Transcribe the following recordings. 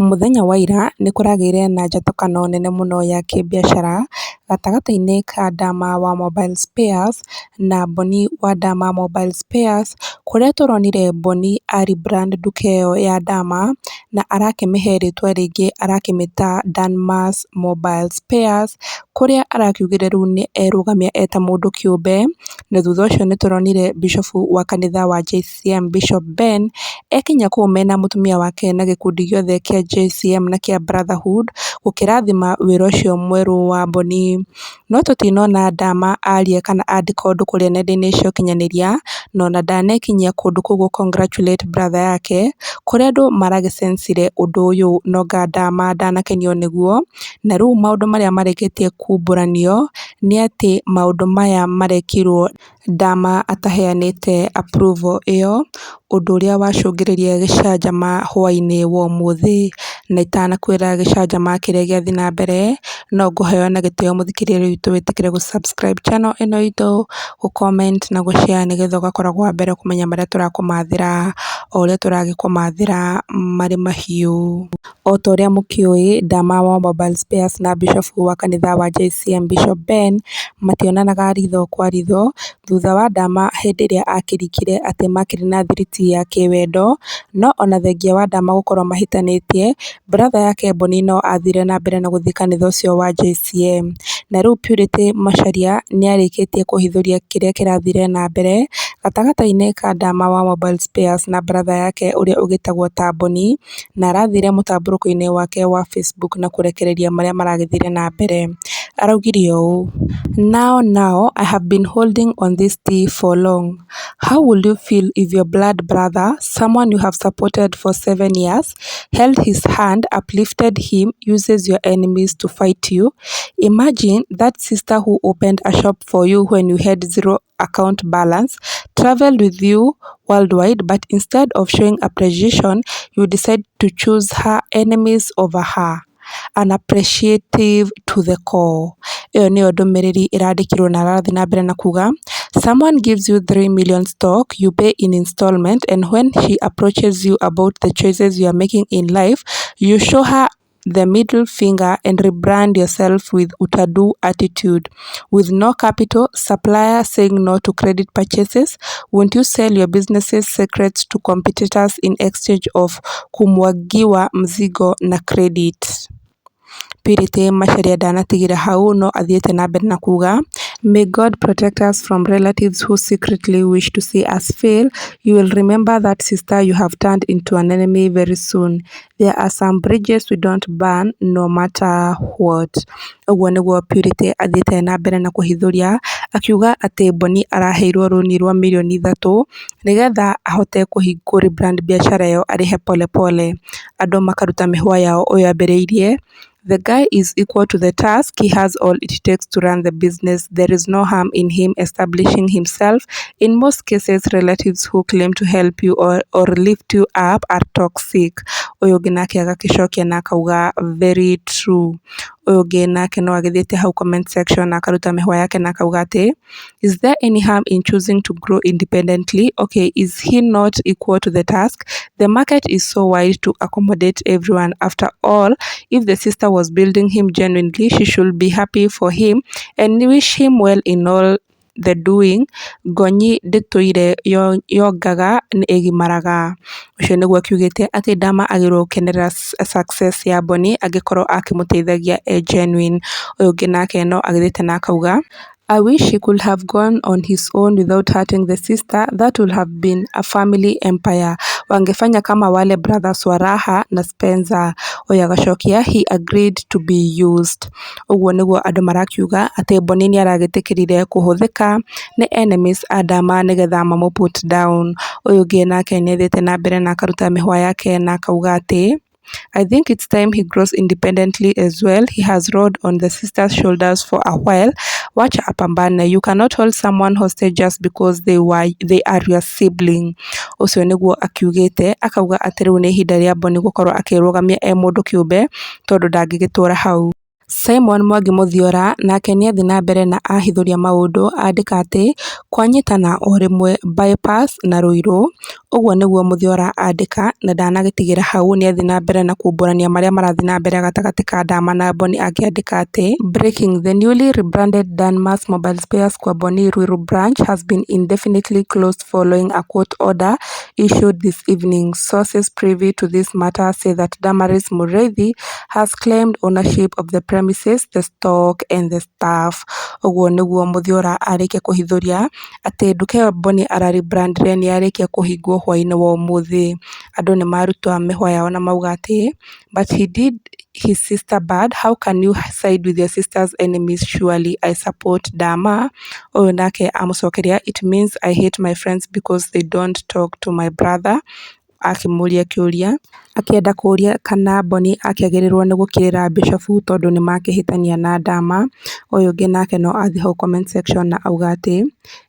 Mũthenya wa ira nĩ kũragĩire na njatũkano nene mũno ya kĩbiacara gatagatĩ-inĩ ka Dama wa Mobile Spares na Boni wa Dama Mobile Spares, kũrĩa tũronire Boni a rebrand nduka ĩyo ya Dama na arakĩmĩhe rĩtwa rĩngĩ arakĩmĩta Danmas Mobile Spares, kũrĩa arakiugire rĩu nĩ erũgamia eta mũndũ kĩũmbe. Na thutha ũcio nĩ tũronire Bishop wa kanitha wa JCM Bishop Ben ekinya kũu mena mũtumia wake na gĩkundi gĩothe kĩa JCM na kĩa Brotherhood gũkĩrathima wĩra ũcio mwerũ wa Boni. No tũtinona Dama aria kana andĩka ũndũ kũrĩa nenda-inĩ cia ũkinyanĩria, na ona ndanekinyia kũndũ kũu gũ congratulate brother yake, kũrĩa andũ maragĩcensire ũndũ ũyũ noga Dama ndanakenio nĩguo. Na rĩu maũndũ marĩa marĩkĩtie kumbũranio nĩ atĩ maũndũ maya marekirwo Dama ataheanĩte approval ĩyo, ũndũ ũrĩa wacũngĩrĩirie gĩcanjama hwa-inĩ wa ũmũthĩ. Na itanakwĩra gĩcanjama kĩrĩa gĩathiĩ na mbere, no ngũheo na gĩtĩo mũthikĩrĩria witũ wĩtĩkĩre gũ subscribe channel ĩno itũ, gũ comment na gũ share nĩgetha ũgakoragwo wa mbere kũmenya marĩa tũrakũmathĩra o ũrĩa tũragĩkũmathĩra marĩ mahiũ. O ta ũrĩa mũkĩũĩ, Dama wa Mobile Spares na Bishop wa kanitha wa JCM Bishop Ben mationanaga ritho kwa ritho, thutha wa Dama hĩndĩ ĩrĩa akĩrikire atĩ makĩrĩ na thiriti ya kĩwendo. No ona thengia wa Dama gũkorwo mahĩtanĩtie, brother yake Boni no athire na mbere na gũthiĩ kanitha ũcio wa JCM. Na rĩu Purity Macharia nĩ arĩkĩtie kũhithũria kĩrĩa kĩrathire na mbere gatagatĩ-inĩ ka Dama wa Mobile Spares na brother yake ũrĩa ũgĩtagwo ta Boni, na arathire mũtambũrũko-inĩ wake wa Facebook na kũrekereria marĩa maragĩthire na mbere. Araugire ũũ: Now I have been holding on this tea for long. How would you feel if your blood brother, someone you have supported for 7 years, held his hand, uplifted him, uses your enemies to fight you? Imagine that sister who opened a shop for you when you had zero account balance, traveled with you worldwide, but instead of showing appreciation, you decide to choose her enemies over her. Unappreciative to the core. Ĩyo nĩyo ndũmĩrĩri ĩrandĩkirwo na arathiĩ na mbere na kuga, someone gives you 3 million stock, you pay in installment, and when she approaches you about the choices you are making in life, you show her the middle finger and rebrand yourself with utadu attitude. With no capital, supplier saying no to credit purchases, won't you sell your business's secrets to competitors in exchange of kumwagiwa mzigo na credit? Purity Macharia ndanatigire hau, no athiĩte na mbere na kuga, may God protect us from relatives who secretly wish to see us fail. You will remember that sister you have turned into an enemy very soon. There are some bridges we don't burn no matter what. Ũguo nĩguo Purity athiĩte na mbere na kũhithũria, akiuga atĩ Boni araheirwo rũni rwa mirioni 3 nĩgetha ahote kũ rebrand biacara ĩyo arĩhe polepole. Andũ makaruta mĩhũa yao ũyũ ambĩrĩirie: The guy is equal to the task. He has all it takes to run the business. There is no harm in him establishing himself. In most cases, relatives who claim to help you or lift you up are toxic. Ũyũ ũngĩ nake agagĩcokia na akauga very true. Ũyũ ũngĩ nake no agĩthiĩte hau comment section na akaruta mĩhũa yake na akauga atĩ, is there any harm in choosing to grow independently? Okay, is he not equal to the task? The market is so wide to accommodate everyone. After all, if the sister was building him genuinely, she should be happy for him and wish him well in all the doing. Ngonyi ndĩtũire yongaga nĩ ĩgimaraga. Ũcio nĩguo akiugĩte atĩ Dama agĩrĩirwo gũkenerera success ya Boni angĩkorwo akĩmũteithagia genuine. Ũyũ ũngĩ nake no agĩthiĩte na akauga, I wish he could have gone on his own without hurting the sister. That would have been a family empire. Wangefanya kama wale brothers wa Raha na Spencer. Ũyũ agacokia, he agreed to be used. Ũguo nĩguo andũ marakiuga atĩ Boni nĩ aragĩtĩkĩrire kũhũthĩka nĩ enemies a Dama nĩgetha mamũ put down. Ũyũ ũngĩ nake nĩ athiĩte na mbere na akaruta mĩhũa yake na akauga atĩ, I think it's time he grows independently as well. He has rode on the sister's shoulders for a while. Wacha apambane. You cannot hold someone hostage just because they are your sibling. Ũcio nĩguo akiugĩte, akauga atĩ rĩu nĩ ihinda rĩa Boni gũkorwo akĩrũgamia mũndũ kĩũmbe tondũ ndangĩgĩtũra hau. Simon Mwangi Mũthiora nake nĩathiĩ na mbere na ahithũria maũndũ andĩka atĩ kwanyitana o rĩmwe Bypass na Ruiru. Ũguo nĩguo Mũthiora andĩka na ndanagĩtigĩra hau, nĩathiĩ na mbere na kumbũrania marĩa marathiĩ na mbere gatagatĩ ka Ndama na Boni akĩandĩka atĩ breaking: the newly rebranded Danmar's Mobile Spares kwa Boni Ruiru branch has been indefinitely closed following a court order issued this evening. Sources privy to this matter say that Damaris Mureithi has claimed ownership of the premises, the stock and the staff. Ũguo nĩguo Mũthiora arĩkia kũhithũria atĩ nduka ĩyo Boni ararebrandire nĩyarĩkia kũhingwo hwaĩ-inĩ wa ũmũthĩ. Andũ nĩmaruta mĩhwa yao na mauga atĩ but he did his sister bad, how can you side with your sister's enemies? Surely I support Dama. Ũyũ nake amũcokeria it means I hate my friends because they don't talk to my brother. Akĩmũria kĩũria akĩenda kũria kana Boni akĩagĩrĩrwo nĩ gũkirĩra Bishop tondũ nĩmakĩhĩtania na Ndama. Ũyũ ũngĩ nake no athiĩ hau comment section na auga atĩ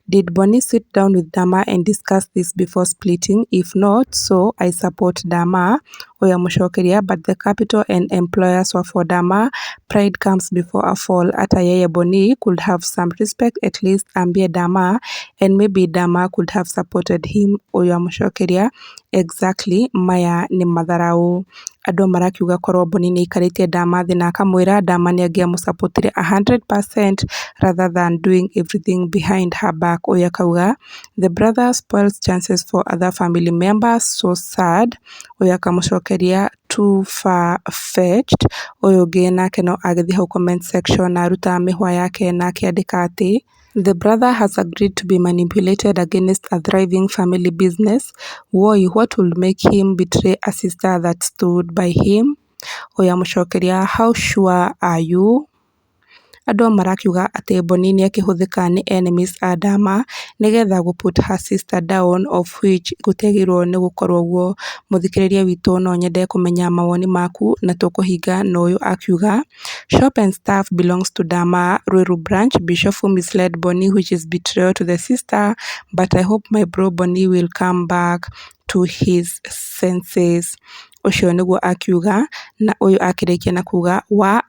did Boni sit down with Dama and discuss this before splitting? If not, so I support Dama. Ũyũ amũcokeria but the capital and employers were for Dama. Pride comes before a fall. Hata yeye Boni could have some respect, at least ambie Dama and maybe Dama could have supported him. Ũyũ amũcokeria exactly, maya nĩ matharau. Andũ marakiuga korwo Boni nĩaikarĩtie Ndama thĩ na akamwĩra Ndama nĩangĩamũsupportire 100% rather than doing everything behind her back. Ũyũ akauga the brother spoils chances for other family members, so sad. Ũyũ akamũcokeria too far fetched. Ũyũ ũngĩ nake no agĩthiĩ hau comment section na aruta mĩhwa yake na akĩandĩka atĩ the brother has agreed to be manipulated against a thriving family business. Why, what would make him betray a sister that stood by him? Ũyũ amũcokeria how sure are you? Andũ marakiuga atĩ Boni nĩakĩhũthĩka nĩ enemies a Ndama nĩgetha gũ put her sister down, of which gũtiagĩrĩirwo nĩ gũkorwo guo. Mũthikĩrĩria witũ no nyende kũmenya mawoni maku na tũkũhinga na ũyũ akiuga shop and staff belongs to Dama Ruiru branch. Bishop misled Boni, which is betrayal to the sister, but I hope my bro Boni will come back to his senses. Ũcio nĩguo akiuga na ũyũ akĩrĩkia na kuga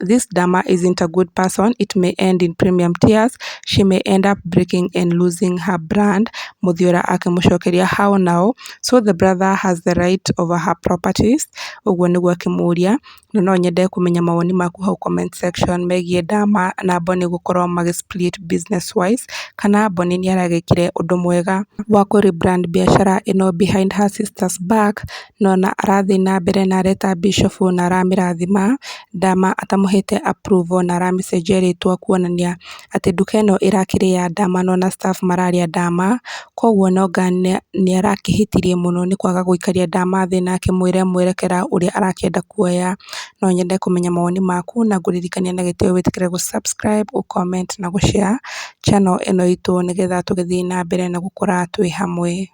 this Dama isn't a good person, it may end in premium tears, she may end up breaking and losing her brand. Mũthiora akĩmũcokeria how now, so the brother has the right over her properties. Ũguo nĩguo akĩmũria na no nyende kũmenya mawoni maku hau comment section megiĩ Ndama na Boni gũkorwo split business wise, kana Boni nĩaragĩkire ũndũ mwega wa kũrebrand biacara ĩno behind her sister's back, no na arathiĩ na mbere na areta Bishop na aramĩrathima. Ndama atamũhete approval na aramĩcenjia rĩtwa kuonania atĩ nduka ĩno ĩrakĩrĩ ya Ndama no na staff mararĩa Ndama, koguo noga nĩarakĩhĩtirie mũno nĩ kwaga gũikaria Ndama thĩ na akĩmwĩra mwerekera ũrĩa arakĩenda kuoya. No nyende kũmenya mawoni maku na ngũririkania na gĩtĩo wĩtĩkĩre gũ-subscribe, comment na gũ-share channel ĩno itũ nĩgetha tũgĩthiĩ na mbere na gũkũra twĩ hamwe.